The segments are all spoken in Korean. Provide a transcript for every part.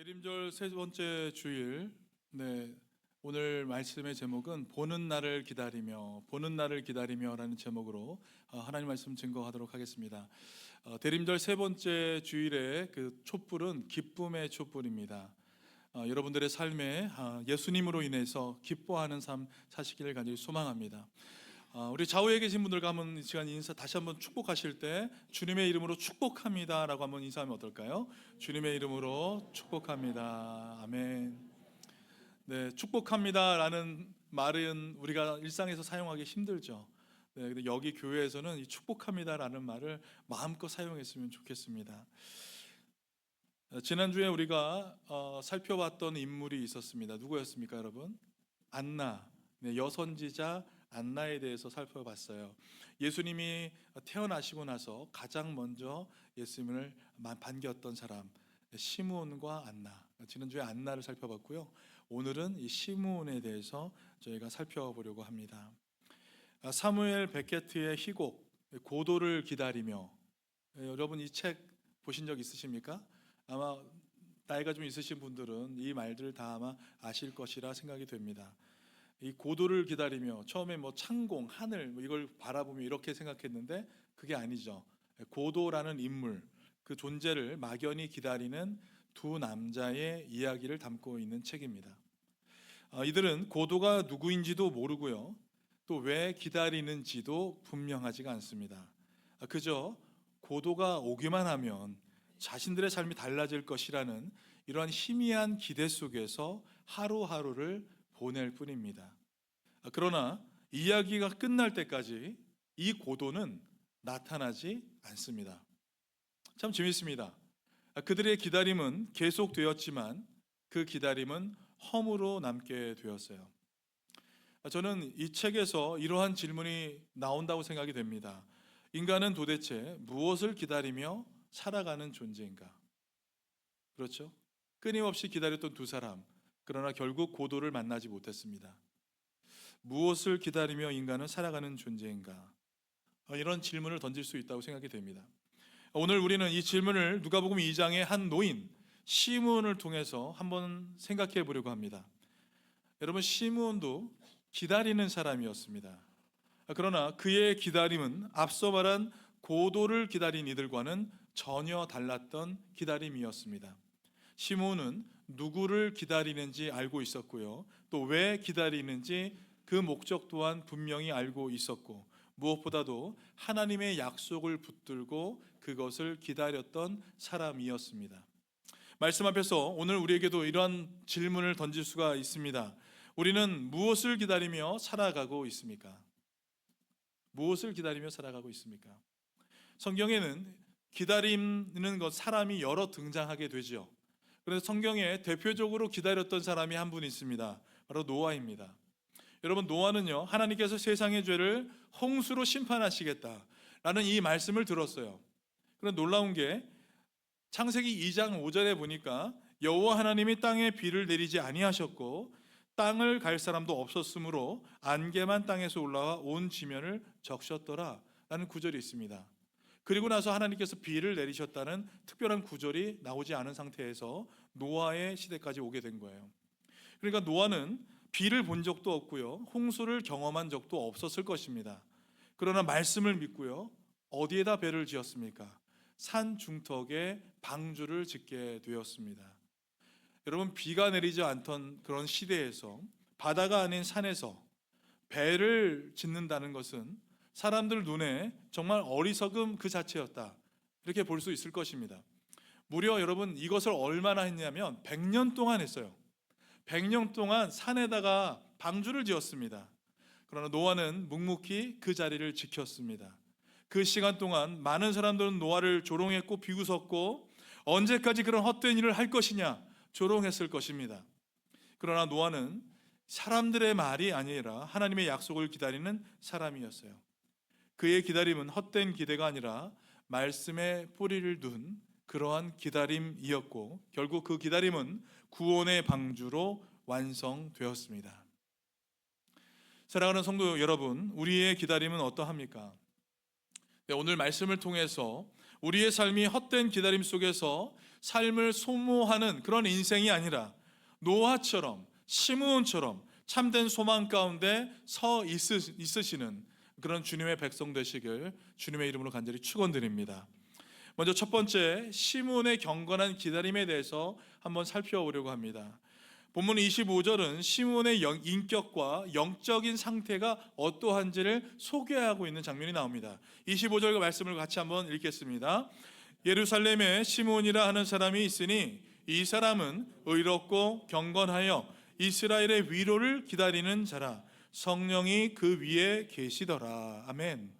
대림절 세 번째 주일, 오늘 말씀의 제목은 보는 날을 기다리며라는 제목으로 하나님 말씀 증거하도록 하겠습니다. 대림절 세 번째 주일의 그 촛불은 기쁨의 촛불입니다. 여러분들의 삶에 예수님으로 인해서 기뻐하는 삶 사시기를 간절히 소망합니다. 우리 좌우에 계신 분들과 한번 이 시간 인사 다시 한번 축복하실 때 주님의 이름으로 축복합니다 라고 한번 인사하면 어떨까요? 주님의 이름으로 축복합니다. 아멘. 네, 축복합니다 라는 말은 우리가 일상에서 사용하기 힘들죠. 근데 여기 교회에서는 이 축복합니다 라는 말을 마음껏 사용했으면 좋겠습니다. 지난주에 우리가 살펴봤던 인물이 있었습니다. 누구였습니까, 여러분? 안나, 여선지자 안나에 대해서 살펴봤어요. 예수님이 태어나시고 나서 가장 먼저 예수님을 반겼던 사람, 시므온과 안나. 지난주에 안나를 살펴봤고요. 오늘은 이 시므온에 대해서 저희가 살펴보려고 합니다. 사무엘 베케트의 희곡, 고도를 기다리며. 여러분 이 책 보신 적 있으십니까? 아마 나이가 좀 있으신 분들은 이 말들을 다 아마 아실 것이라 생각이 됩니다. 이 고도를 기다리며, 처음에 창공, 하늘 이걸 바라보며 이렇게 생각했는데 그게 아니죠. 고도라는 인물, 그 존재를 막연히 기다리는 두 남자의 이야기를 담고 있는 책입니다. 이들은 고도가 누구인지도 모르고요, 또 왜 기다리는지도 분명하지가 않습니다. 그저 고도가 오기만 하면 자신들의 삶이 달라질 것이라는 이러한 희미한 기대 속에서 하루하루를 보낼 뿐입니다. 그러나 이야기가 끝날 때까지 이 고도는 나타나지 않습니다. 참 재밌습니다. 그들의 기다림은 계속되었지만 그 기다림은 허무로 남게 되었어요. 저는 이 책에서 이러한 질문이 나온다고 생각이 됩니다. 인간은 도대체 무엇을 기다리며 살아가는 존재인가? 그렇죠? 끊임없이 기다렸던 두 사람, 그러나 결국 고도를 만나지 못했습니다. 무엇을 기다리며 인간은 살아가는 존재인가? 이런 질문을 던질 수 있다고 생각이 됩니다. 오늘 우리는 이 질문을 누가복음 2장의 한 노인 시므온을 통해서 한번 생각해 보려고 합니다. 여러분, 시므온도 기다리는 사람이었습니다. 그러나 그의 기다림은 앞서 말한 고도를 기다린 이들과는 전혀 달랐던 기다림이었습니다. 시므온은 누구를 기다리는지 알고 있었고요, 또 왜 기다리는지 그 목적 또한 분명히 알고 있었고, 무엇보다도 하나님의 약속을 붙들고 그것을 기다렸던 사람이었습니다. 말씀 앞에서 오늘 우리에게도 이러한 질문을 던질 수가 있습니다. 우리는 무엇을 기다리며 살아가고 있습니까? 무엇을 기다리며 살아가고 있습니까? 성경에는 기다리는 것, 사람이 여러 등장하게 되죠. 그래서 성경에 대표적으로 기다렸던 사람이 한 분 있습니다. 바로 노아입니다. 여러분, 노아는요, 하나님께서 세상의 죄를 홍수로 심판하시겠다라는 이 말씀을 들었어요. 그런데 놀라운 게 창세기 2장 5절에 보니까 여호와 하나님이 땅에 비를 내리지 아니하셨고 땅을 갈 사람도 없었으므로 안개만 땅에서 올라와 온 지면을 적셨더라 라는 구절이 있습니다. 그리고 나서 하나님께서 비를 내리셨다는 특별한 구절이 나오지 않은 상태에서 노아의 시대까지 오게 된 거예요. 그러니까 노아는 비를 본 적도 없고요, 홍수를 경험한 적도 없었을 것입니다. 그러나 말씀을 믿고요, 어디에다 배를 지었습니까? 산 중턱에 방주를 짓게 되었습니다. 여러분, 비가 내리지 않던 그런 시대에서, 바다가 아닌 산에서 배를 짓는다는 것은 사람들 눈에 정말 어리석음 그 자체였다, 이렇게 볼 수 있을 것입니다. 무려 여러분, 이것을 얼마나 했냐면 100년 동안 했어요. 100년 동안 산에다가 방주를 지었습니다. 그러나 노아는 묵묵히 그 자리를 지켰습니다. 그 시간 동안 많은 사람들은 노아를 조롱했고 비웃었고, 언제까지 그런 헛된 일을 할 것이냐 조롱했을 것입니다. 그러나 노아는 사람들의 말이 아니라 하나님의 약속을 기다리는 사람이었어요. 그의 기다림은 헛된 기대가 아니라 말씀에 뿌리를 둔 그러한 기다림이었고, 결국 그 기다림은 구원의 방주로 완성되었습니다. 사랑하는 성도 여러분, 우리의 기다림은 어떠합니까? 오늘 말씀을 통해서 우리의 삶이 헛된 기다림 속에서 삶을 소모하는 그런 인생이 아니라 노아처럼, 시므온처럼 참된 소망 가운데 서 있으시는 그런 주님의 백성 되시길 주님의 이름으로 간절히 축원드립니다. 먼저 첫 번째, 시므온의 경건한 기다림에 대해서 한번 살펴보려고 합니다. 본문 25절은 시므온의 인격과 영적인 상태가 어떠한지를 소개하고 있는 장면이 나옵니다. 25절과 말씀을 같이 한번 읽겠습니다. 예루살렘에 시므온이라 하는 사람이 있으니 이 사람은 의롭고 경건하여 이스라엘의 위로를 기다리는 자라. 성령이 그 위에 계시더라. 아멘.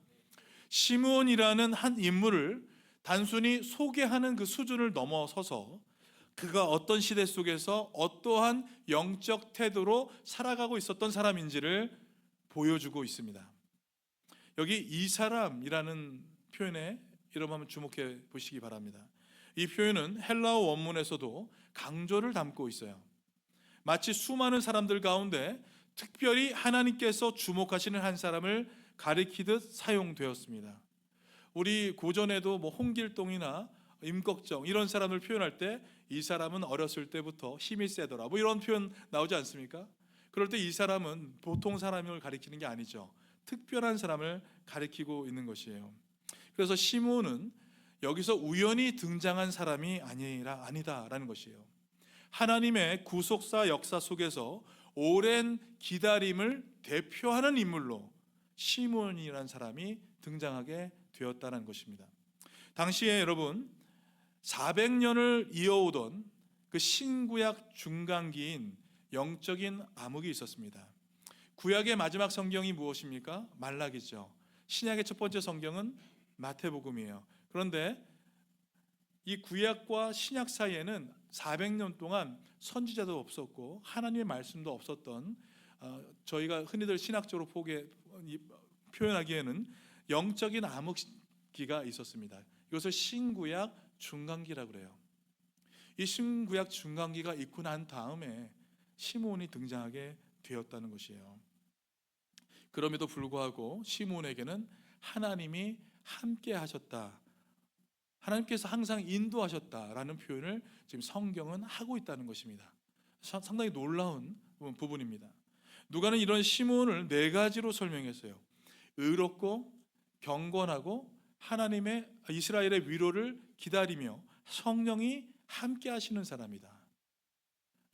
시므온이라는 한 인물을 단순히 소개하는 그 수준을 넘어서서 그가 어떤 시대 속에서 어떠한 영적 태도로 살아가고 있었던 사람인지를 보여주고 있습니다. 여기 이 사람이라는 표현에 여러분 한번 주목해 보시기 바랍니다. 이 표현은 헬라어 원문에서도 강조를 담고 있어요. 마치 수많은 사람들 가운데 특별히 하나님께서 주목하시는 한 사람을 가리키듯 사용되었습니다. 우리 고전에도 홍길동이나 임꺽정 이런 사람을 표현할 때 이 사람은 어렸을 때부터 힘이 세더라 이런 표현 나오지 않습니까? 그럴 때 이 사람은 보통 사람을 가리키는 게 아니죠. 특별한 사람을 가리키고 있는 것이에요. 그래서 시므온은 여기서 우연히 등장한 사람이 아니다라는 것이에요. 하나님의 구속사 역사 속에서 오랜 기다림을 대표하는 인물로 시므온이라는 사람이 등장하게 되었다는 것입니다. 당시에 여러분 400년을 이어오던 그 신구약 중간기인 영적인 암흑이 있었습니다. 구약의 마지막 성경이 무엇입니까? 말라기죠. 신약의 첫 번째 성경은 마태복음이에요. 그런데 이 구약과 신약 사이에는 400년 동안 선지자도 없었고 하나님의 말씀도 없었던 저희가 흔히들 신학적으로 표현하기에는 영적인 암흑기가 있었습니다. 이것을 신구약 중간기라고 그래요. 이 신구약 중간기가 있고 난 다음에 시므온이 등장하게 되었다는 것이에요. 그럼에도 불구하고 시므온에게는 하나님이 함께 하셨다, 하나님께서 항상 인도하셨다라는 표현을 지금 성경은 하고 있다는 것입니다. 상당히 놀라운 부분입니다. 누가는 이런 시므온을 4가지로 설명했어요. 의롭고 경건하고 하나님의 이스라엘의 위로를 기다리며 성령이 함께 하시는 사람이다.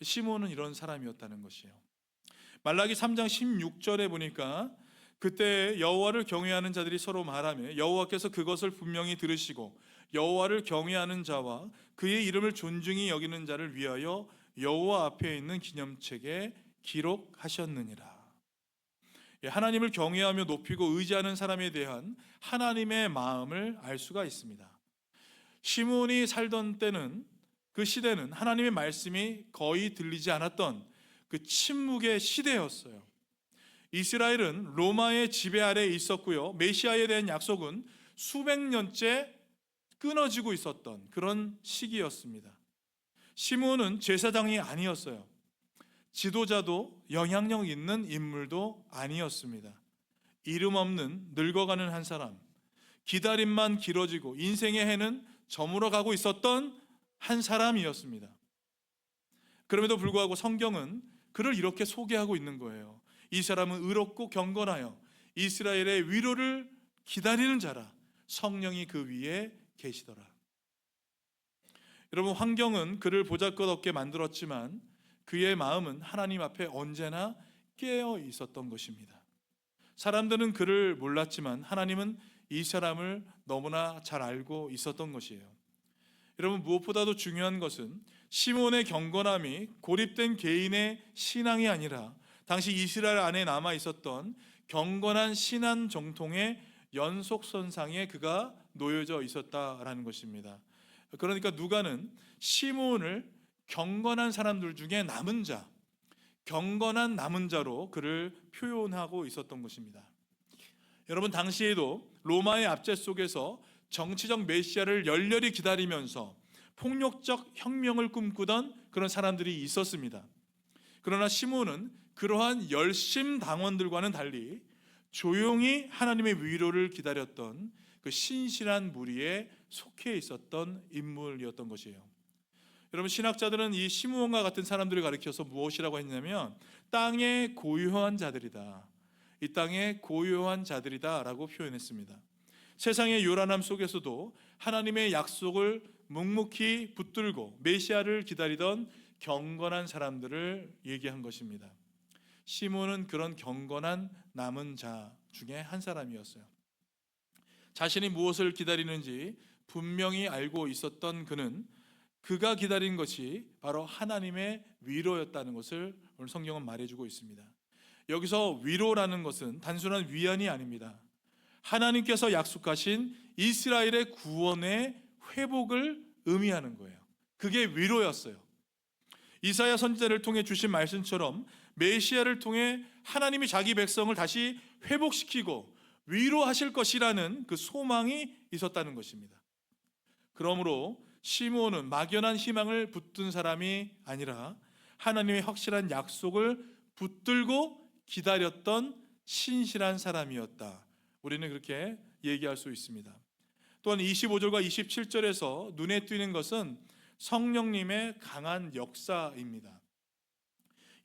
시므온은 이런 사람이었다는 것이에요. 말라기 3장 16절에 보니까 그때 여호와를 경외하는 자들이 서로 말하며 여호와께서 그것을 분명히 들으시고 여호와를 경외하는 자와 그의 이름을 존중히 여기는 자를 위하여 여호와 앞에 있는 기념책에 기록하셨느니라. 하나님을 경외하며 높이고 의지하는 사람에 대한 하나님의 마음을 알 수가 있습니다. 시므온이 살던 때는, 그 시대는 하나님의 말씀이 거의 들리지 않았던 그 침묵의 시대였어요. 이스라엘은 로마의 지배 아래에 있었고요, 메시아에 대한 약속은 수백 년째 끊어지고 있었던 그런 시기였습니다. 시므온은 제사장이 아니었어요. 지도자도 영향력 있는 인물도 아니었습니다. 이름 없는 늙어가는 한 사람, 기다림만 길어지고 인생의 해는 저물어 가고 있었던 한 사람이었습니다. 그럼에도 불구하고 성경은 그를 이렇게 소개하고 있는 거예요. 이 사람은 의롭고 경건하여 이스라엘의 위로를 기다리는 자라. 성령이 그 위에 계시더라. 여러분, 환경은 그를 보잘것없게 만들었지만 그의 마음은 하나님 앞에 언제나 깨어 있었던 것입니다. 사람들은 그를 몰랐지만 하나님은 이 사람을 너무나 잘 알고 있었던 것이에요. 여러분, 무엇보다도 중요한 것은 시므온의 경건함이 고립된 개인의 신앙이 아니라 당시 이스라엘 안에 남아 있었던 경건한 신앙 정통의 연속선상에 그가 놓여져 있었다라는 것입니다. 그러니까 누가는 시므온을 경건한 사람들 중에 남은 자, 경건한 남은 자로 그를 표현하고 있었던 것입니다. 여러분, 당시에도 로마의 압제 속에서 정치적 메시아를 열렬히 기다리면서 폭력적 혁명을 꿈꾸던 그런 사람들이 있었습니다. 그러나 시므온은 그러한 열심 당원들과는 달리 조용히 하나님의 위로를 기다렸던 그 신실한 무리에 속해 있었던 인물이었던 것이에요. 여러분, 신학자들은 이 시므온과 같은 사람들을 가리켜서 무엇이라고 했냐면 땅에 고요한 자들이다, 이 땅에 고요한 자들이다라고 표현했습니다. 세상의 요란함 속에서도 하나님의 약속을 묵묵히 붙들고 메시아를 기다리던 경건한 사람들을 얘기한 것입니다. 시므온은 그런 경건한 남은 자 중에 한 사람이었어요. 자신이 무엇을 기다리는지 분명히 알고 있었던 그는 그가 기다린 것이 바로 하나님의 위로였다는 것을 오늘 성경은 말해주고 있습니다. 여기서 위로라는 것은 단순한 위안이 아닙니다. 하나님께서 약속하신 이스라엘의 구원의 회복을 의미하는 거예요. 그게 위로였어요. 이사야 선지자를 통해 주신 말씀처럼 메시아를 통해 하나님이 자기 백성을 다시 회복시키고 위로하실 것이라는 그 소망이 있었다는 것입니다. 그러므로 시므온은 막연한 희망을 붙든 사람이 아니라 하나님의 확실한 약속을 붙들고 기다렸던 신실한 사람이었다. 우리는 그렇게 얘기할 수 있습니다. 또한 25절과 27절에서 눈에 띄는 것은 성령님의 강한 역사입니다.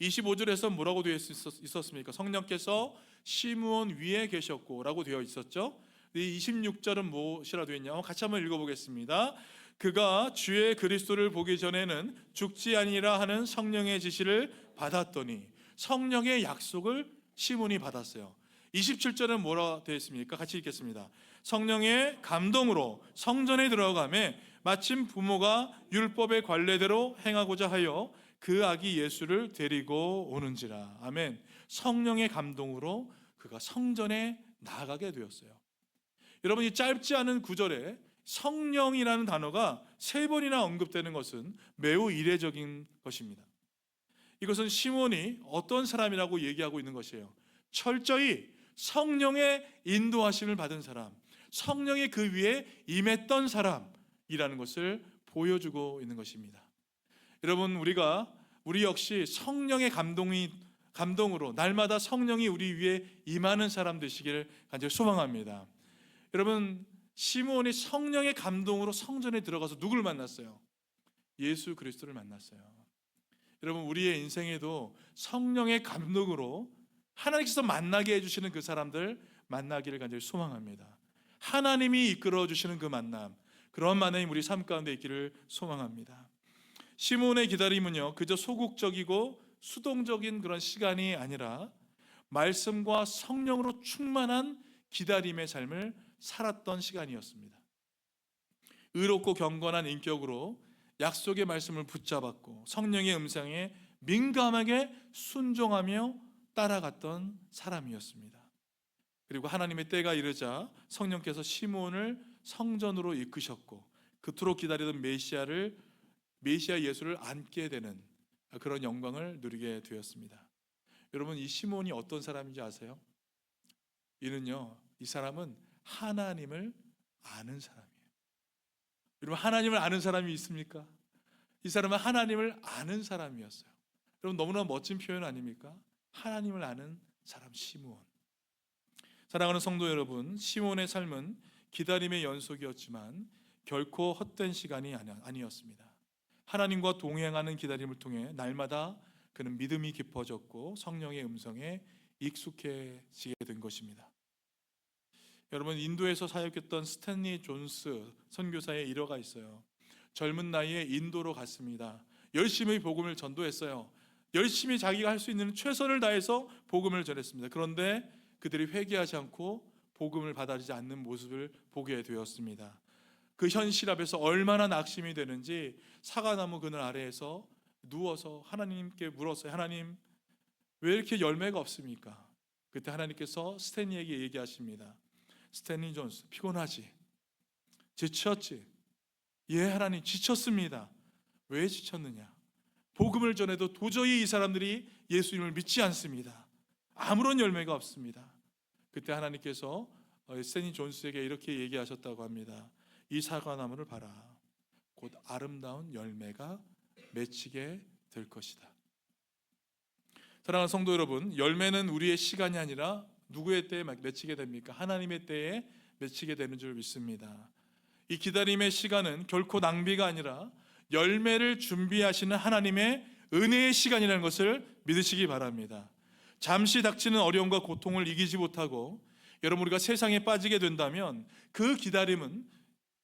25절에서 뭐라고 되어 있었습니까? 성령께서 시므온 위에 계셨고 라고 되어 있었죠. 이 26절은 무엇이라 되어 있냐? 같이 한번 읽어보겠습니다. 그가 주의 그리스도를 보기 전에는 죽지 아니라 하는 성령의 지시를 받았더니, 성령의 약속을 시므온이 받았어요. 27절은 뭐라 되어 있습니까? 같이 읽겠습니다. 성령의 감동으로 성전에 들어가매 마침 부모가 율법의 관례대로 행하고자 하여 그 아기 예수를 데리고 오는지라. 아멘. 성령의 감동으로 그가 성전에 나가게 되었어요. 여러분, 이 짧지 않은 구절에 성령이라는 단어가 3번이나 언급되는 것은 매우 이례적인 것입니다. 이것은 시므온이 어떤 사람이라고 얘기하고 있는 것이에요. 철저히 성령의 인도하심을 받은 사람, 성령이 그 위에 임했던 사람이라는 것을 보여주고 있는 것입니다. 여러분, 우리 역시 성령의 감동으로 날마다 성령이 우리 위에 임하는 사람 되시기를 간절히 소망합니다. 여러분, 시므온이 성령의 감동으로 성전에 들어가서 누구를 만났어요? 예수 그리스도를 만났어요. 여러분, 우리의 인생에도 성령의 감동으로 하나님께서 만나게 해주시는 그 사람들 만나기를 간절히 소망합니다. 하나님이 이끌어 주시는 그 만남, 그런 만남이 우리 삶 가운데 있기를 소망합니다. 시므온의 기다림은요, 그저 소극적이고 수동적인 그런 시간이 아니라 말씀과 성령으로 충만한 기다림의 삶을 살았던 시간이었습니다. 의롭고 경건한 인격으로 약속의 말씀을 붙잡았고 성령의 음성에 민감하게 순종하며 따라갔던 사람이었습니다. 그리고 하나님의 때가 이르자 성령께서 시므온을 성전으로 이끄셨고 그토록 기다리던 메시아 예수를 안게 되는 그런 영광을 누리게 되었습니다. 여러분, 이 시므온이 어떤 사람인지 아세요? 이 사람은 하나님을 아는 사람이에요. 여러분, 하나님을 아는 사람이 있습니까? 이 사람은 하나님을 아는 사람이었어요. 여러분, 너무나 멋진 표현 아닙니까? 하나님을 아는 사람 시므온. 사랑하는 성도 여러분, 시므온의 삶은 기다림의 연속이었지만 결코 헛된 시간이 아니었습니다. 하나님과 동행하는 기다림을 통해 날마다 그는 믿음이 깊어졌고 성령의 음성에 익숙해지게 된 것입니다. 여러분, 인도에서 사역했던 스탠리 존스 선교사의 일화가 있어요. 젊은 나이에 인도로 갔습니다. 열심히 복음을 전도했어요. 열심히 자기가 할 수 있는 최선을 다해서 복음을 전했습니다. 그런데 그들이 회개하지 않고 복음을 받아들이지 않는 모습을 보게 되었습니다. 그 현실 앞에서 얼마나 낙심이 되는지 사과나무 그늘 아래에서 누워서 하나님께 물었어요. 하나님, 왜 이렇게 열매가 없습니까? 그때 하나님께서 스탠리에게 얘기하십니다. 스탠리 존스, 피곤하지? 지쳤지? 예, 하나님, 지쳤습니다. 왜 지쳤느냐? 복음을 전해도 도저히 이 사람들이 예수님을 믿지 않습니다. 아무런 열매가 없습니다. 그때 하나님께서 스탠리 존스에게 이렇게 얘기하셨다고 합니다. 이 사과나무를 봐라. 곧 아름다운 열매가 맺히게 될 것이다. 사랑하는 성도 여러분, 열매는 우리의 시간이 아니라 누구의 때에 맺히게 됩니까? 하나님의 때에 맺히게 되는 줄 믿습니다. 이 기다림의 시간은 결코 낭비가 아니라 열매를 준비하시는 하나님의 은혜의 시간이라는 것을 믿으시기 바랍니다. 잠시 닥치는 어려움과 고통을 이기지 못하고 여러분 우리가 세상에 빠지게 된다면 그 기다림은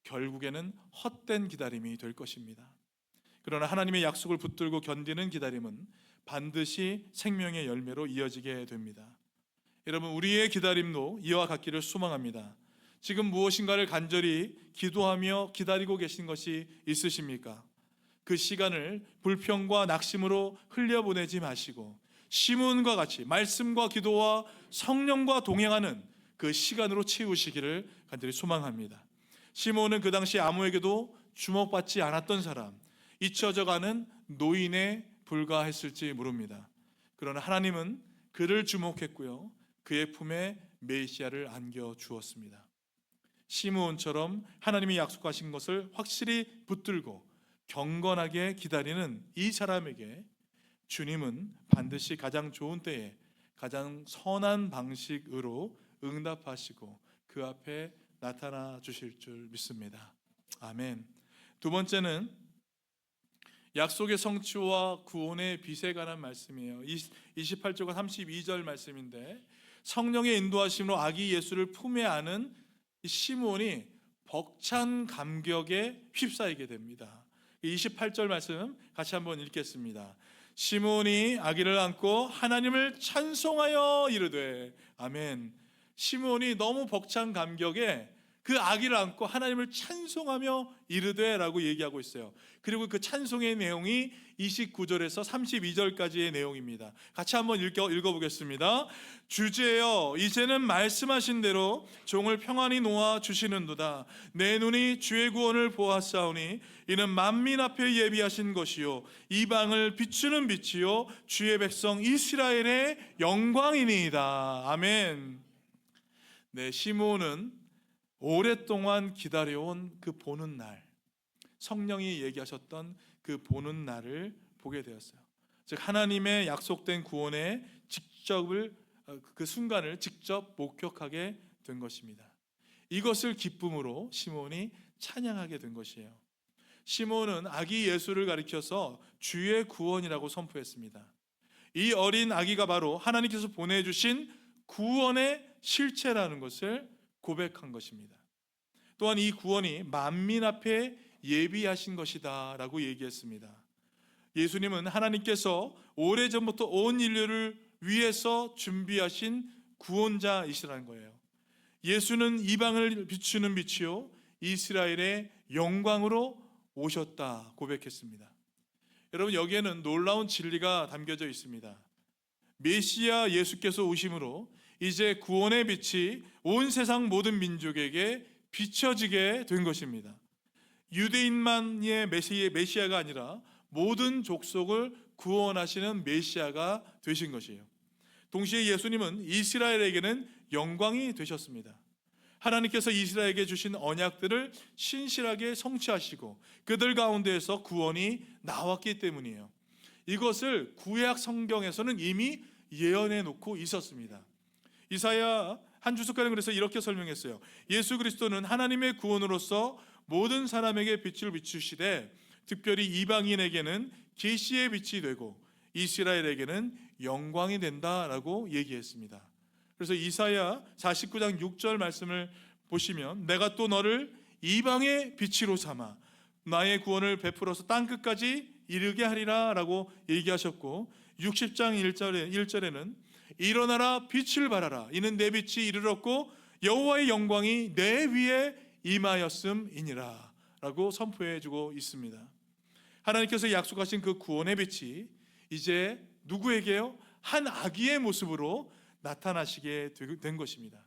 결국에는 헛된 기다림이 될 것입니다. 그러나 하나님의 약속을 붙들고 견디는 기다림은 반드시 생명의 열매로 이어지게 됩니다. 여러분 우리의 기다림도 이와 같기를 소망합니다. 지금 무엇인가를 간절히 기도하며 기다리고 계신 것이 있으십니까? 그 시간을 불평과 낙심으로 흘려보내지 마시고 시므온과 같이 말씀과 기도와 성령과 동행하는 그 시간으로 채우시기를 간절히 소망합니다. 시므온은 그 당시 아무에게도 주목받지 않았던 사람, 잊혀져가는 노인에 불과했을지 모릅니다. 그러나 하나님은 그를 주목했고요, 그의 품에 메시아를 안겨 주었습니다. 시므온처럼 하나님이 약속하신 것을 확실히 붙들고 경건하게 기다리는 이 사람에게 주님은 반드시 가장 좋은 때에 가장 선한 방식으로 응답하시고 그 앞에 나타나 주실 줄 믿습니다. 아멘. 두 번째는 약속의 성취와 구원의 빛에 관한 말씀이에요. 28절과 32절 말씀인데, 성령의 인도하심으로 아기 예수를 품에 안은 시므온이 벅찬 감격에 휩싸이게 됩니다. 28절 말씀 같이 한번 읽겠습니다. 시므온이 아기를 안고 하나님을 찬송하여 이르되, 아멘. 시므온이 너무 벅찬 감격에 그 아기를 안고 하나님을 찬송하며 이르되 라고 얘기하고 있어요. 그리고 그 찬송의 내용이 29절에서 32절까지의 내용입니다. 같이 한번 읽어보겠습니다. 주제여, 이제는 말씀하신 대로 종을 평안히 놓아 주시는도다. 내 눈이 주의 구원을 보았사오니 이는 만민 앞에 예비하신 것이요 이방을 비추는 빛이요 주의 백성 이스라엘의 영광이니이다. 아멘. 네, 시므온은 오랫동안 기다려온 그 보는 날, 성령이 얘기하셨던 그 보는 날을 보게 되었어요. 즉 하나님의 약속된 구원의 그 순간을 직접 목격하게 된 것입니다. 이것을 기쁨으로 시므온이 찬양하게 된 것이에요. 시므온은 아기 예수를 가리켜서 주의 구원이라고 선포했습니다. 이 어린 아기가 바로 하나님께서 보내주신 구원의 실체라는 것을 고백한 것입니다. 또한 이 구원이 만민 앞에 예비하신 것이다 라고 얘기했습니다. 예수님은 하나님께서 오래전부터 온 인류를 위해서 준비하신 구원자이시라는 거예요. 예수는 이방을 비추는 빛이요 이스라엘의 영광으로 오셨다 고백했습니다. 여러분 여기에는 놀라운 진리가 담겨져 있습니다. 메시아 예수께서 오심으로 이제 구원의 빛이 온 세상 모든 민족에게 비춰지게 된 것입니다. 유대인만의 메시아가 아니라 모든 족속을 구원하시는 메시아가 되신 것이에요. 동시에 예수님은 이스라엘에게는 영광이 되셨습니다. 하나님께서 이스라엘에게 주신 언약들을 신실하게 성취하시고 그들 가운데에서 구원이 나왔기 때문이에요. 이것을 구약 성경에서는 이미 예언해 놓고 있었습니다. 이사야 한 주석가는 그래서 이렇게 설명했어요. 예수 그리스도는 하나님의 구원으로서 모든 사람에게 빛을 비추시되 특별히 이방인에게는 계시의 빛이 되고 이스라엘에게는 영광이 된다라고 얘기했습니다. 그래서 이사야 49장 6절 말씀을 보시면 내가 또 너를 이방의 빛으로 삼아 나의 구원을 베풀어서 땅끝까지 이르게 하리라 라고 얘기하셨고 60장 1절에는 일어나라 빛을 발하라 이는 내 빛이 이르렀고 여호와의 영광이 내 위에 임하였음이니라 라고 선포해 주고 있습니다. 하나님께서 약속하신 그 구원의 빛이 이제 누구에게요? 한 아기의 모습으로 나타나시게 된 것입니다.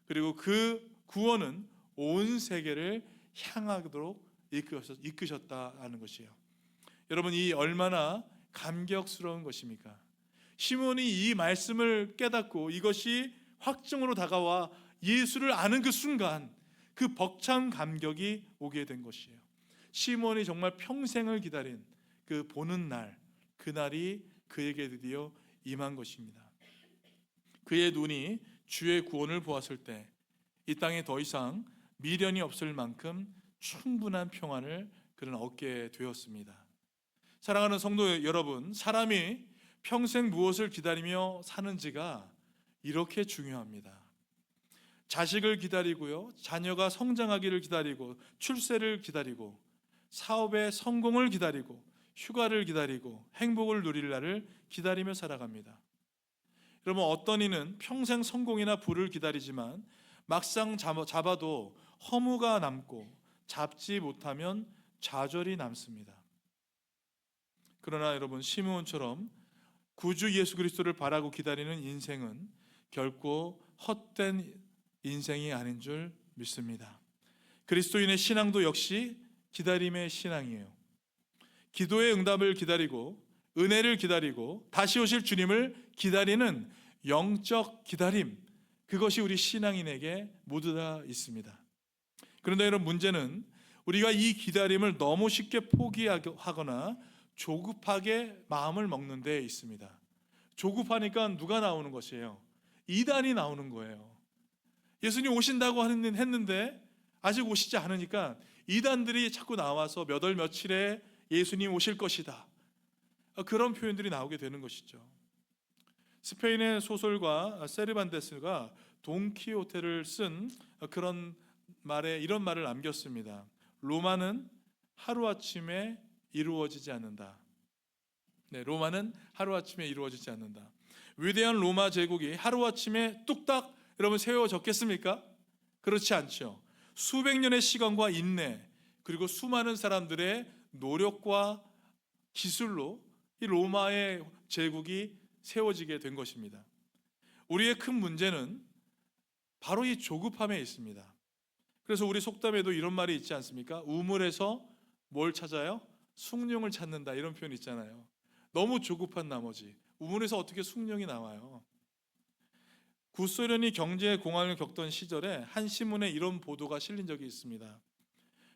그리고 그 구원은 온 세계를 향하도록 이끄셨다는 것이에요. 여러분 이 얼마나 감격스러운 것입니까? 시몬이 이 말씀을 깨닫고 이것이 확증으로 다가와 예수를 아는 그 순간 그 벅찬 감격이 오게 된 것이에요. 시몬이 정말 평생을 기다린 그 보는 날, 그날이 그에게 드디어 임한 것입니다. 그의 눈이 주의 구원을 보았을 때 이 땅에 더 이상 미련이 없을 만큼 충분한 평안을 그는 얻게 되었습니다. 사랑하는 성도 여러분, 사람이 평생 무엇을 기다리며 사는지가 이렇게 중요합니다. 자식을 기다리고요, 자녀가 성장하기를 기다리고, 출세를 기다리고, 사업의 성공을 기다리고, 휴가를 기다리고, 행복을 누릴 날을 기다리며 살아갑니다. 여러분, 어떤 이는 평생 성공이나 부를 기다리지만 막상 잡아도 허무가 남고, 잡지 못하면 좌절이 남습니다. 그러나 여러분, 시므온처럼 구주 예수 그리스도를 바라고 기다리는 인생은 결코 헛된 인생이 아닌 줄 믿습니다. 그리스도인의 신앙도 역시 기다림의 신앙이에요. 기도의 응답을 기다리고, 은혜를 기다리고, 다시 오실 주님을 기다리는 영적 기다림, 그것이 우리 신앙인에게 모두 다 있습니다. 그런데 여러분, 문제는 우리가 이 기다림을 너무 쉽게 포기하거나 조급하게 마음을 먹는 데 있습니다. 조급하니까 누가 나오는 것이에요? 이단이 나오는 거예요. 예수님 오신다고 했는데 아직 오시지 않으니까 이단들이 자꾸 나와서 몇 월 며칠에 예수님 오실 것이다, 그런 표현들이 나오게 되는 것이죠. 스페인의 소설가 세르반테스가 돈키호테를 쓴 그런 말에 이런 말을 남겼습니다. 로마는 하루아침에 이루어지지 않는다. 네, 로마는 하루아침에 이루어지지 않는다. 위대한 로마 제국이 하루아침에 뚝딱 여러분 세워졌겠습니까? 그렇지 않죠. 수백 년의 시간과 인내, 그리고 수많은 사람들의 노력과 기술로 이 로마의 제국이 세워지게 된 것입니다. 우리의 큰 문제는 바로 이 조급함에 있습니다. 그래서 우리 속담에도 이런 말이 있지 않습니까? 우물에서 뭘 찾아요? 숭늉을 찾는다, 이런 표현 있잖아요. 너무 조급한 나머지 우물에서 어떻게 숭늉이 나와요? 구소련이 경제 공황을 겪던 시절에 한 신문에 이런 보도가 실린 적이 있습니다.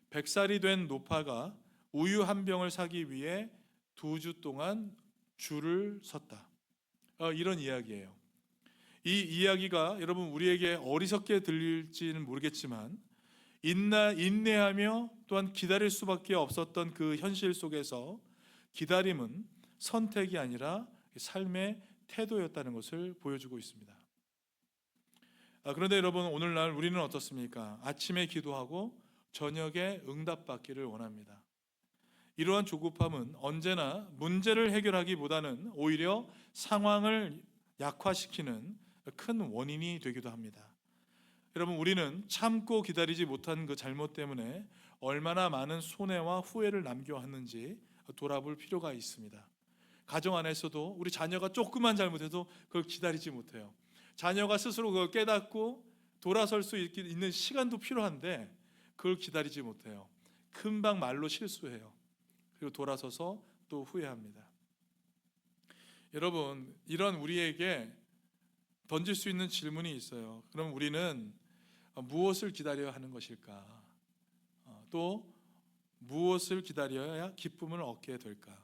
100살이 된 노파가 우유 한 병을 사기 위해 2주 동안 줄을 섰다, 이런 이야기예요. 이 이야기가 여러분 우리에게 어리석게 들릴지는 모르겠지만 인내하며 또한 기다릴 수밖에 없었던 그 현실 속에서 기다림은 선택이 아니라 삶의 태도였다는 것을 보여주고 있습니다. 그런데 여러분, 오늘날 우리는 어떻습니까? 아침에 기도하고 저녁에 응답받기를 원합니다. 이러한 조급함은 언제나 문제를 해결하기보다는 오히려 상황을 약화시키는 큰 원인이 되기도 합니다. 여러분, 우리는 참고 기다리지 못한 그 잘못 때문에 얼마나 많은 손해와 후회를 남겨왔는지 돌아볼 필요가 있습니다. 가정 안에서도 우리 자녀가 조금만 잘못해도 그걸 기다리지 못해요. 자녀가 스스로 그걸 깨닫고 돌아설 수 있는 시간도 필요한데 그걸 기다리지 못해요. 금방 말로 실수해요. 그리고 돌아서서 또 후회합니다. 여러분, 이런 우리에게 던질 수 있는 질문이 있어요. 그럼 우리는 무엇을 기다려야 하는 것일까? 또 무엇을 기다려야 기쁨을 얻게 될까?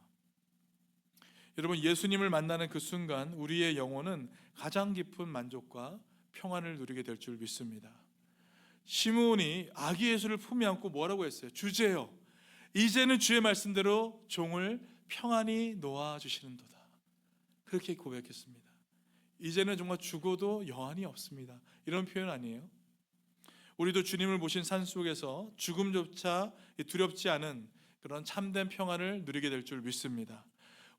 여러분, 예수님을 만나는 그 순간 우리의 영혼은 가장 깊은 만족과 평안을 누리게 될 줄 믿습니다. 시므온이 아기 예수를 품에 안고 뭐라고 했어요? 주제요, 이제는 주의 말씀대로 종을 평안히 놓아주시는도다, 그렇게 고백했습니다. 이제는 정말 죽어도 여한이 없습니다, 이런 표현 아니에요? 우리도 주님을 모신 산속에서 죽음조차 두렵지 않은 그런 참된 평안을 누리게 될 줄 믿습니다.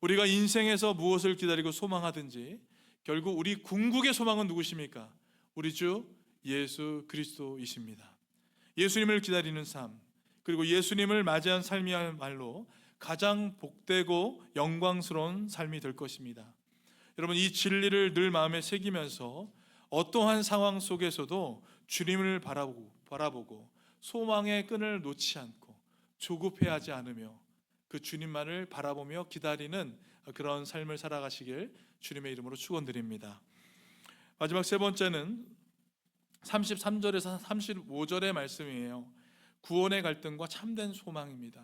우리가 인생에서 무엇을 기다리고 소망하든지 결국 우리 궁극의 소망은 누구십니까? 우리 주 예수 그리스도이십니다. 예수님을 기다리는 삶, 그리고 예수님을 맞이한 삶이야말로 가장 복되고 영광스러운 삶이 될 것입니다. 여러분, 이 진리를 늘 마음에 새기면서 어떠한 상황 속에서도 주님을 바라보고 소망의 끈을 놓지 않고 조급해하지 않으며 그 주님만을 바라보며 기다리는 그런 삶을 살아가시길 주님의 이름으로 축원드립니다. 마지막 세 번째는 33절에서 35절의 말씀이에요. 구원의 갈등과 참된 소망입니다.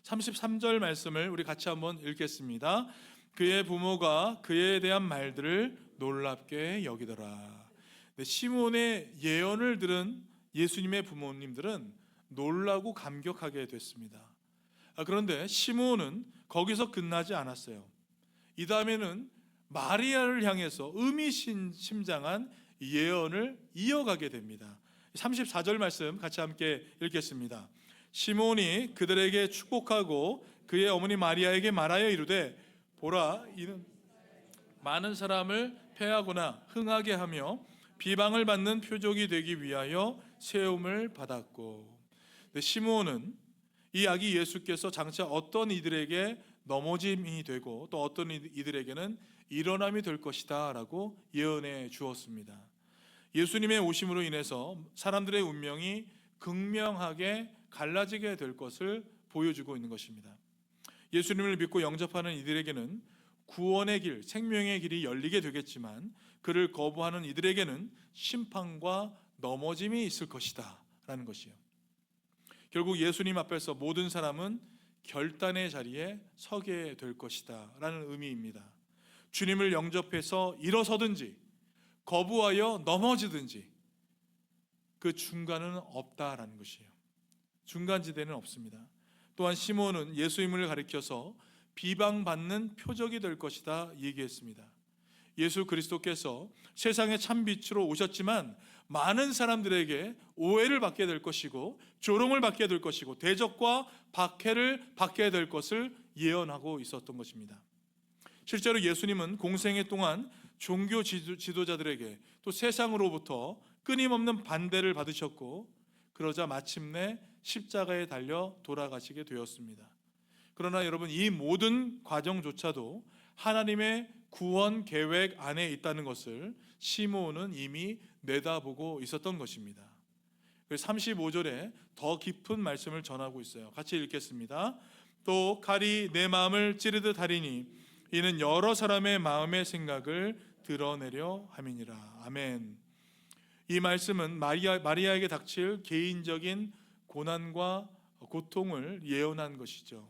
33절 말씀을 우리 같이 한번 읽겠습니다. 그의 부모가 그에 대한 말들을 놀랍게 여기더라. 시므온의 예언을 들은 예수님의 부모님들은 놀라고 감격하게 됐습니다. 그런데 시므온은 거기서 끝나지 않았어요. 이 다음에는 마리아를 향해서 의미심장한 예언을 이어가게 됩니다. 34절 말씀 같이 함께 읽겠습니다. 시므온이 그들에게 축복하고 그의 어머니 마리아에게 말하여 이르되 보라, 이는 많은 사람을 패하거나 흥하게 하며 비방을 받는 표적이 되기 위하여 세움을 받았고. 시므온은 이 아기 예수께서 장차 어떤 이들에게 넘어짐이 되고 또 어떤 이들에게는 일어남이 될 것이다 라고 예언해 주었습니다. 예수님의 오심으로 인해서 사람들의 운명이 극명하게 갈라지게 될 것을 보여주고 있는 것입니다. 예수님을 믿고 영접하는 이들에게는 구원의 길, 생명의 길이 열리게 되겠지만 그를 거부하는 이들에게는 심판과 넘어짐이 있을 것이다 라는 것이요. 결국 예수님 앞에서 모든 사람은 결단의 자리에 서게 될 것이다 라는 의미입니다. 주님을 영접해서 일어서든지 거부하여 넘어지든지 그 중간은 없다라는 것이에요. 중간지대는 없습니다. 또한 시몬은 예수님을 가리켜서 비방받는 표적이 될 것이다 얘기했습니다. 예수 그리스도께서 세상의 참빛으로 오셨지만 많은 사람들에게 오해를 받게 될 것이고 조롱을 받게 될 것이고 대적과 박해를 받게 될 것을 예언하고 있었던 것입니다. 실제로 예수님은 공생애 동안 종교 지도자들에게 또 세상으로부터 끊임없는 반대를 받으셨고 그러자 마침내 십자가에 달려 돌아가시게 되었습니다. 그러나 여러분, 이 모든 과정조차도 하나님의 구원 계획 안에 있다는 것을 시므온은 이미 내다보고 있었던 것입니다. 35절에 더 깊은 말씀을 전하고 있어요. 같이 읽겠습니다. 또 칼이 내 마음을 찌르듯 하리니 이는 여러 사람의 마음의 생각을 드러내려 함이니라. 아멘. 이 말씀은 마리아에게 닥칠 개인적인 고난과 고통을 예언한 것이죠.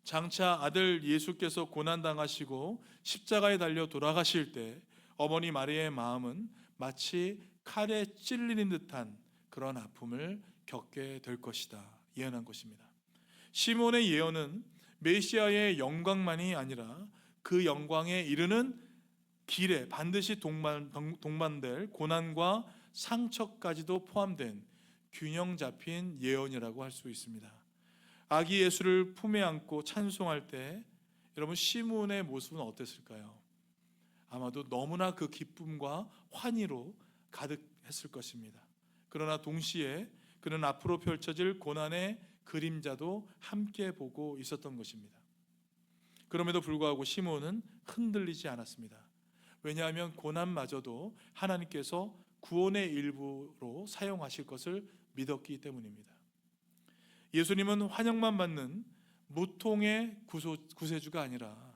장차 아들 예수께서 고난당하시고 십자가에 달려 돌아가실 때 어머니 마리아의 마음은 마치 칼에 찔리는 듯한 그런 아픔을 겪게 될 것이다 예언한 것입니다. 시몬의 예언은 메시아의 영광만이 아니라 그 영광에 이르는 길에 반드시 동반될 고난과 상처까지도 포함된 균형 잡힌 예언이라고 할 수 있습니다. 아기 예수를 품에 안고 찬송할 때 여러분 시므온의 모습은 어땠을까요? 아마도 너무나 그 기쁨과 환희로 가득했을 것입니다. 그러나 동시에 그는 앞으로 펼쳐질 고난의 그림자도 함께 보고 있었던 것입니다. 그럼에도 불구하고 시므온은 흔들리지 않았습니다. 왜냐하면 고난마저도 하나님께서 구원의 일부로 사용하실 것을 믿었기 때문입니다. 예수님은 환영만 받는 무통의 구세주가 아니라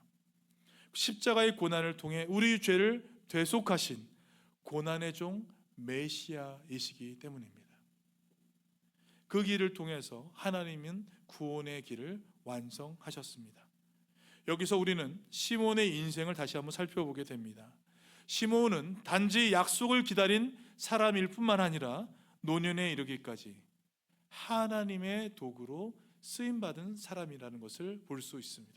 십자가의 고난을 통해 우리 죄를 대속하신 고난의 종 메시아이시기 때문입니다. 그 길을 통해서 하나님은 구원의 길을 완성하셨습니다. 여기서 우리는 시몬의 인생을 다시 한번 살펴보게 됩니다. 시몬은 단지 약속을 기다린 사람일 뿐만 아니라 노년에 이르기까지 하나님의 도구로 쓰임받은 사람이라는 것을 볼 수 있습니다.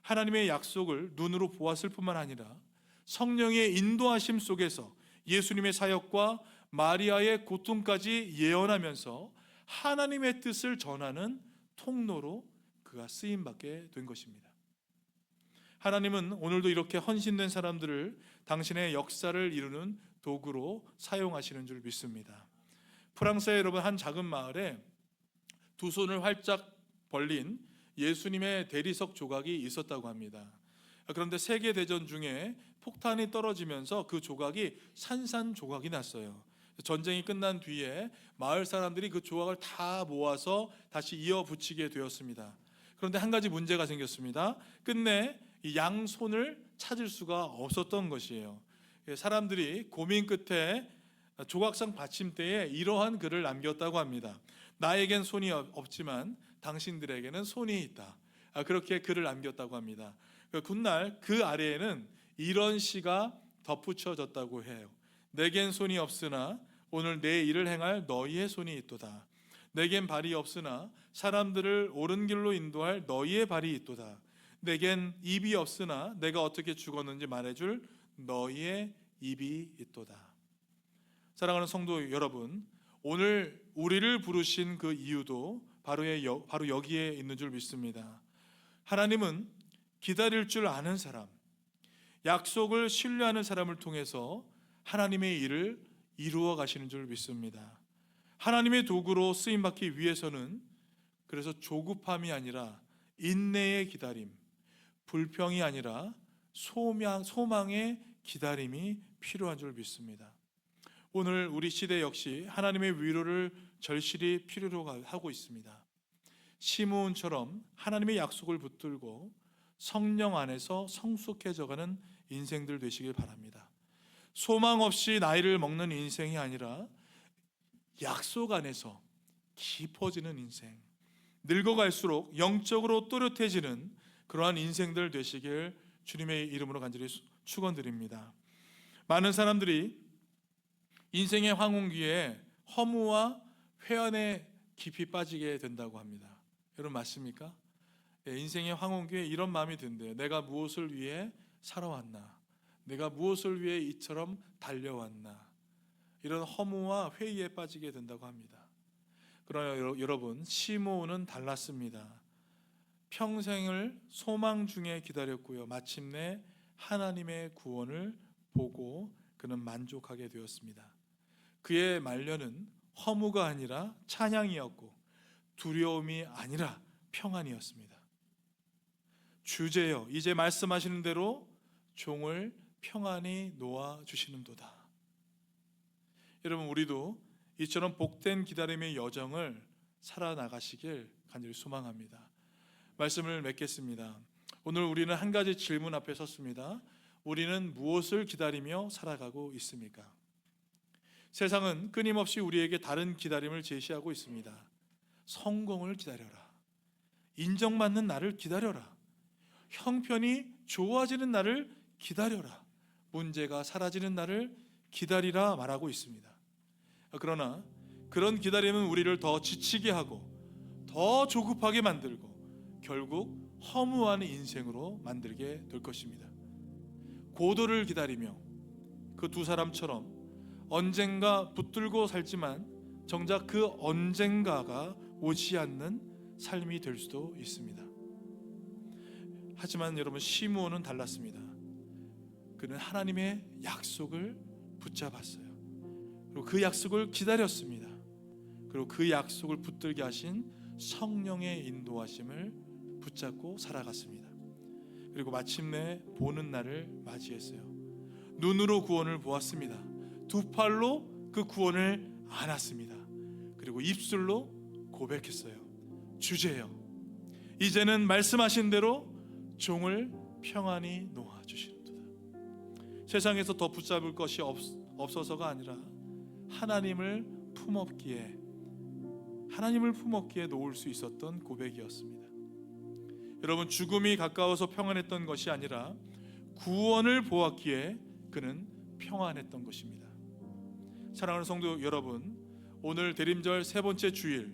하나님의 약속을 눈으로 보았을 뿐만 아니라 성령의 인도하심 속에서 예수님의 사역과 마리아의 고통까지 예언하면서 하나님의 뜻을 전하는 통로로 그가 쓰임받게 된 것입니다. 하나님은 오늘도 이렇게 헌신된 사람들을 당신의 역사를 이루는 도구로 사용하시는 줄 믿습니다. 프랑스의 여러분 한 작은 마을에 두 손을 활짝 벌린 예수님의 대리석 조각이 있었다고 합니다. 그런데 세계대전 중에 폭탄이 떨어지면서 그 조각이 산산조각이 났어요. 전쟁이 끝난 뒤에 마을 사람들이 그 조각을 다 모아서 다시 이어붙이게 되었습니다. 그런데 한 가지 문제가 생겼습니다. 끝내 이 양손을 찾을 수가 없었던 것이에요. 사람들이 고민 끝에 조각상 받침대에 이러한 글을 남겼다고 합니다. 나에겐 손이 없지만 당신들에게는 손이 있다. 그렇게 글을 남겼다고 합니다. 훗날 그 아래에는 이런 시가 덧붙여졌다고 해요. 내겐 손이 없으나 오늘 내 일을 행할 너희의 손이 있도다. 내겐 발이 없으나 사람들을 옳은 길로 인도할 너희의 발이 있도다. 내겐 입이 없으나 내가 어떻게 죽었는지 말해줄 너희의 입이 있도다. 사랑하는 성도 여러분, 오늘 우리를 부르신 그 이유도 바로 여기에 있는 줄 믿습니다. 하나님은 기다릴 줄 아는 사람, 약속을 신뢰하는 사람을 통해서 하나님의 일을 이루어 가시는 줄 믿습니다. 하나님의 도구로 쓰임받기 위해서는 그래서 조급함이 아니라 인내의 기다림, 불평이 아니라 소망의 기다림이 필요한 줄 믿습니다. 오늘 우리 시대 역시 하나님의 위로를 절실히 필요로 하고 있습니다. 시므온처럼 하나님의 약속을 붙들고 성령 안에서 성숙해져가는 인생들 되시길 바랍니다. 소망 없이 나이를 먹는 인생이 아니라 약속 안에서 깊어지는 인생, 늙어갈수록 영적으로 또렷해지는 그러한 인생들 되시길 주님의 이름으로 간절히 축원드립니다. 많은 사람들이 인생의 황혼기에 허무와 회한에 깊이 빠지게 된다고 합니다. 여러분 맞습니까? 인생의 황혼기에 이런 마음이 든대요. 내가 무엇을 위해 살아왔나? 내가 무엇을 위해 이처럼 달려왔나? 이런 허무와 회의에 빠지게 된다고 합니다. 그러나 여러분, 시므온은 달랐습니다. 평생을 소망 중에 기다렸고요, 마침내 하나님의 구원을 보고 그는 만족하게 되었습니다. 그의 말년은 허무가 아니라 찬양이었고 두려움이 아니라 평안이었습니다. 주제여, 이제 말씀하시는 대로 종을 평안히 놓아주시는도다. 여러분, 우리도 이처럼 복된 기다림의 여정을 살아나가시길 간절히 소망합니다. 말씀을 맺겠습니다. 오늘 우리는 한 가지 질문 앞에 섰습니다. 우리는 무엇을 기다리며 살아가고 있습니까? 세상은 끊임없이 우리에게 다른 기다림을 제시하고 있습니다. 성공을 기다려라. 인정받는 날을 기다려라. 형편이 좋아지는 날을 기다려라. 문제가 사라지는 날을 기다리라 말하고 있습니다. 그러나 그런 기다림은 우리를 더 지치게 하고 더 조급하게 만들고 결국 허무한 인생으로 만들게 될 것입니다. 고도를 기다리며 그 두 사람처럼 언젠가 붙들고 살지만 정작 그 언젠가가 오지 않는 삶이 될 수도 있습니다. 하지만 여러분, 시므온은 달랐습니다. 그는 하나님의 약속을 붙잡았어요. 그리고 그 약속을 기다렸습니다. 그리고 그 약속을 붙들게 하신 성령의 인도하심을 붙잡고 살아갔습니다. 그리고 마침내 보는 날을 맞이했어요. 눈으로 구원을 보았습니다. 두 팔로 그 구원을 안았습니다. 그리고 입술로 고백했어요. 주제여, 이제는 말씀하신 대로 종을 평안히 놓아주시는도다. 세상에서 더 붙잡을 것이 없어서가 아니라 하나님을 품었기에 놓을 수 있었던 고백이었습니다. 여러분, 죽음이 가까워서 평안했던 것이 아니라 구원을 보았기에 그는 평안했던 것입니다. 사랑하는 성도 여러분, 오늘 대림절 세 번째 주일,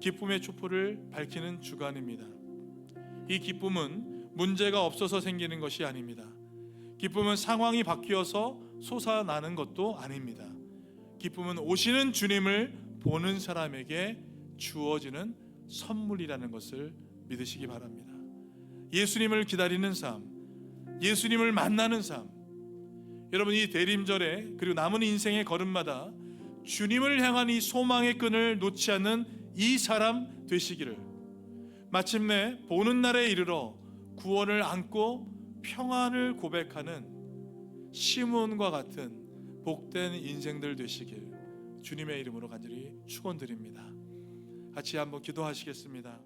기쁨의 촛불을 밝히는 주간입니다. 이 기쁨은 문제가 없어서 생기는 것이 아닙니다. 기쁨은 상황이 바뀌어서 솟아나는 것도 아닙니다. 기쁨은 오시는 주님을 보는 사람에게 주어지는 선물이라는 것을 믿으시기 바랍니다. 예수님을 기다리는 삶, 예수님을 만나는 삶, 여러분, 이 대림절에 그리고 남은 인생의 걸음마다 주님을 향한 이 소망의 끈을 놓지 않는 이 사람 되시기를, 마침내 보는 날에 이르러 구원을 안고 평안을 고백하는 시므온과 같은 복된 인생들 되시길 주님의 이름으로 간절히 축원드립니다. 같이 한번 기도하시겠습니다.